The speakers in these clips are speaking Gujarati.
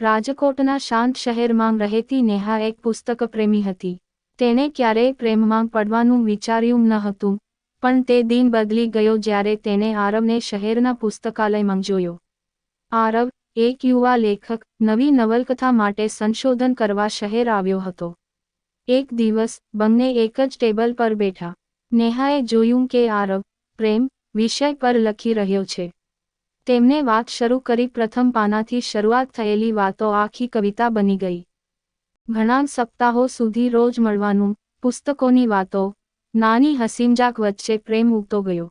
રાજકોટના શાંત શહેરમાં રહેતી નેહા એક પુસ્તક પ્રેમી હતી. તેણે ક્યારેય પ્રેમમાં પડવાનું વિચાર્યું ન હતું, પણ તે દિન બદલી ગયો જ્યારે તેણે આરવને શહેરના પુસ્તકાલયમાં જોયો. આરવ, એક યુવા લેખક, નવી નવલકથા માટે સંશોધન કરવા શહેર આવ્યો હતો. એક દિવસ બંને એક જ ટેબલ પર બેઠા. નેહાએ જોયું કે આરવ પ્રેમ વિષય પર લખી રહ્યો છે. તેમને વાત શરૂ કરી. પ્રથમ પાનાથી શરૂઆત થયેલી વાતો આખી કવિતા બની ગઈ. ઘણા સપ્તાહો સુધી રોજ મળવાનું, પુસ્તકોની વાતો, નાની હસીમજાક વચ્ચે પ્રેમ ઉગતો ગયો.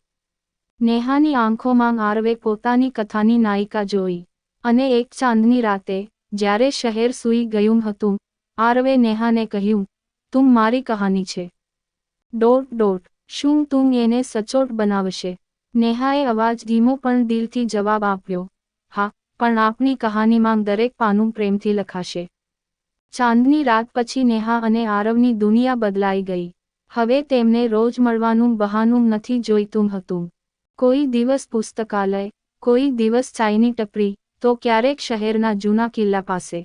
નેહાની આંખોમાં આરવે પોતાની કથાની નાયિકા જોઈ. અને એક ચાંદની રાતે, જ્યારે શહેર સૂઈ ગયું હતું, આરવે નેહાને કહ્યું, તું મારી કહાની છે. .. શું તું એને સચોટ બનાવશે? નેહાએ અવાજ ધીમો પણ દિલથી જવાબ આપ્યો, હા, પણ આપણી કહાનીમાં દરેક પાનું પ્રેમથી લખાશે. ચાંદની રાત પછી નેહા અને આરવની દુનિયા બદલાઈ ગઈ. હવે તેમને રોજ મળવાનું બહાનું નથી જોઈતું હતું. કોઈ દિવસ પુસ્તકાલય, કોઈ દિવસ ચાયની ટપરી, તો ક્યારેક શહેરના જૂના કિલ્લા પાસે.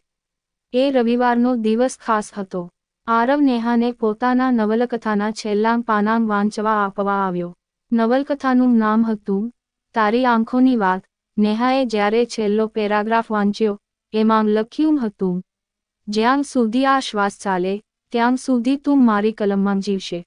એ રવિવારનો દિવસ ખાસ હતો. આરવ નેહાને પોતાના નવલકથાના છેલ્લા પાના વાંચવા આપવા આવ્યો. નવલકથાનું નામ હતું તારી આંખોની વાત. નેહાએ જ્યારે છેલ્લો પેરાગ્રાફ વાંચ્યો, એમાં લખ્યું હતું, જ્યાં સુધી આ શ્વાસ ચાલે, ત્યાં સુધી તું મારી કલમમાં જીવશે.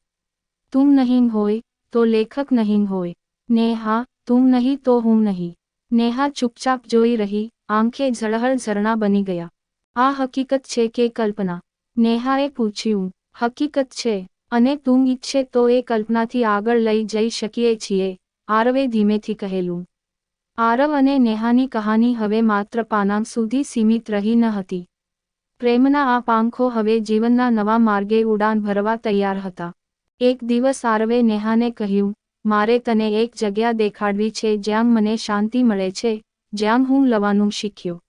તું નહીં હોય, તો લેખક નહીં હોય. નેહા, તું નહીં તો હું નહીં. નેહા ચૂપચાપ જોઈ રહી, આંખે ઝળહળ ઝરણા બની ગયા. આ હકીકત છે કે કલ્પના? નેહાએ પૂછ્યું. હકીકત છે. અને તું ઈચ્છે તો એ કલ્પનાથી આગળ લઈ જઈ શકીએ છીએ, આરવે ધીમેથી કહેલું. આરવ અને નેહાની કહાની હવે માત્ર પાના સુધી સીમિત રહી ન હતી. પ્રેમના આ પાંખો હવે જીવનના નવા માર્ગે ઉડાન ભરવા તૈયાર હતા. એક દિવસ આરવે નેહાને કહ્યું, મારે તને એક જગ્યા દેખાડવી છે જ્યાં મને શાંતિ મળે છે, જ્યાં હું લવાનું શીખ્યો.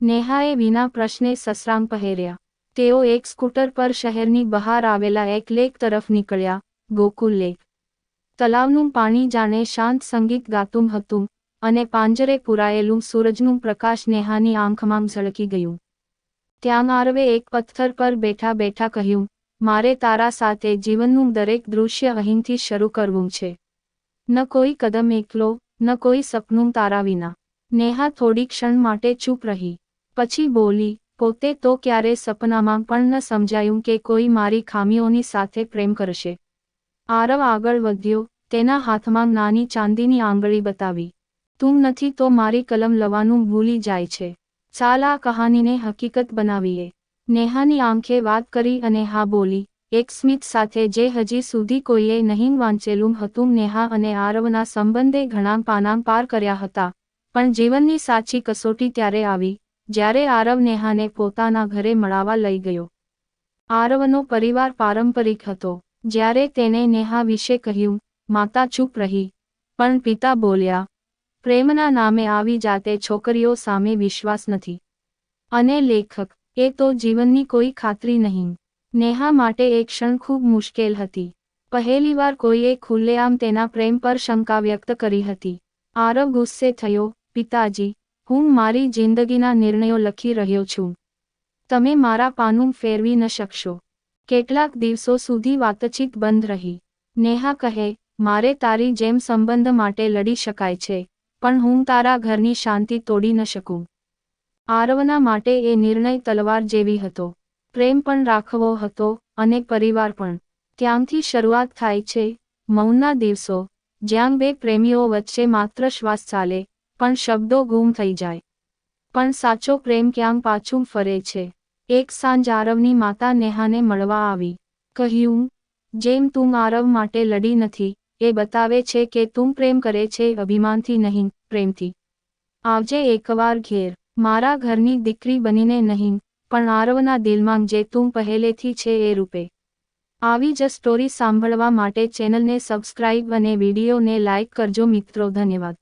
નેહાએ વિના પ્રશ્ને સસરામ પહેર્યા. તેઓ એક સ્કૂટર પર શહેરની બહાર આવેલા એક લેક તરફ નીકળ્યા, ગોકુલ લેક. તલાવનું પાણી જાણે શાંત સંગીત ગાતું હતું, અને પાંજરે પુરાયેલું સૂરજનું પ્રકાશ નેહાની આંખમાં ઝળકી ગયું. ત્યાં આરવે એક પથ્થર પર બેઠા બેઠા કહ્યું, મારે તારા સાથે જીવનનું દરેક દૃશ્ય અહીંથી શરૂ કરવું છે. ન કોઈ કદમ એકલો, ન કોઈ સપનું તારા વિના. નેહા થોડી ક્ષણ માટે ચૂપ રહી. પછી બોલી, પોતે તો ક્યારે સપનામાં પણ ન સમજાયું કે કોઈ મારી ખામીઓની સાથે પ્રેમ કરશે. આરવ આગળ વધ્યો, તેના હાથમાં નાની ચાંદીની આંગળી બતાવી. તું નથી તો મારી કલમ લવાનું ભૂલી જાય છે. ચાલ આ કહાનીને હકીકત બનાવીએ. નેહાની આંખે વાત કરી અને હા બોલી, એક સ્મિત સાથે જે હજી સુધી કોઈએ નહીં વાંચેલું હતું. નેહા અને આરવના સંબંધે ઘણા પાના પાર કર્યા હતા, પણ જીવનની સાચી કસોટી ત્યારે આવી, જ્યારે આરવ નેહાને પોતાના ઘરે મળાવા લઈ ગયો. આરવનો પરિવાર પારંપરિક હતો. જ્યારે તેણે નેહા વિશે કહ્યું, માતા ચૂપ રહી, પણ પિતા બોલ્યા, પ્રેમના નામે આવી જાતે છોકરીઓ સામે વિશ્વાસ નથી. અને લેખક, એ તો જીવનની કોઈ ખાતરી નહીં. નેહા માટે એક ક્ષણ ખૂબ મુશ્કેલ હતી. પહેલીવાર કોઈએ ખુલ્લેઆમ તેના પ્રેમ પર શંકા વ્યક્ત કરી હતી. આરવ ગુસ્સે થયો, પિતાજી, હું મારી જિંદગીના નિર્ણયો લખી રહ્યો છું. તમે મારા પાનું ફેરવી ન શકશો. કેટલાક દિવસો સુધી વાતચીત બંધ રહી. નેહા કહે, મારે તારી જેમ સંબંધ માટે લડી શકાય છે, પણ હું તારા ઘરની શાંતિ તોડી ન શકું. આરવના માટે એ નિર્ણય તલવાર જેવી હતો. પ્રેમ પણ રાખવો હતો, અને પરિવાર પણ. ત્યાંથી શરૂઆત થાય છે મૌનના દિવસો, જ્યાં બે પ્રેમીઓ વચ્ચે માત્ર શ્વાસ ચાલે, પણ શબ્દો ગુમ થઈ જાય. પણ સાચો પ્રેમ ક્યાં પાછું ફરે છે. એક સાંજ આરવની માતા નેહાને મળવા આવી. કહ્યું, જેમ તું આરવ માટે લડી નથી, એ બતાવે છે કે તું પ્રેમ કરે છે અભિમાનથી નહીં, પ્રેમથી. આવજે એકવાર ઘેર, મારા ઘરની દીકરી બનીને નહીં, પણ આરવના દિલમાં જે તું પહેલેથી છે એ રૂપે. આવી જ સ્ટોરી સાંભળવા માટે ચેનલને સબસ્ક્રાઇબ અને વિડીયોને લાઇક કરજો મિત્રો. ધન્યવાદ.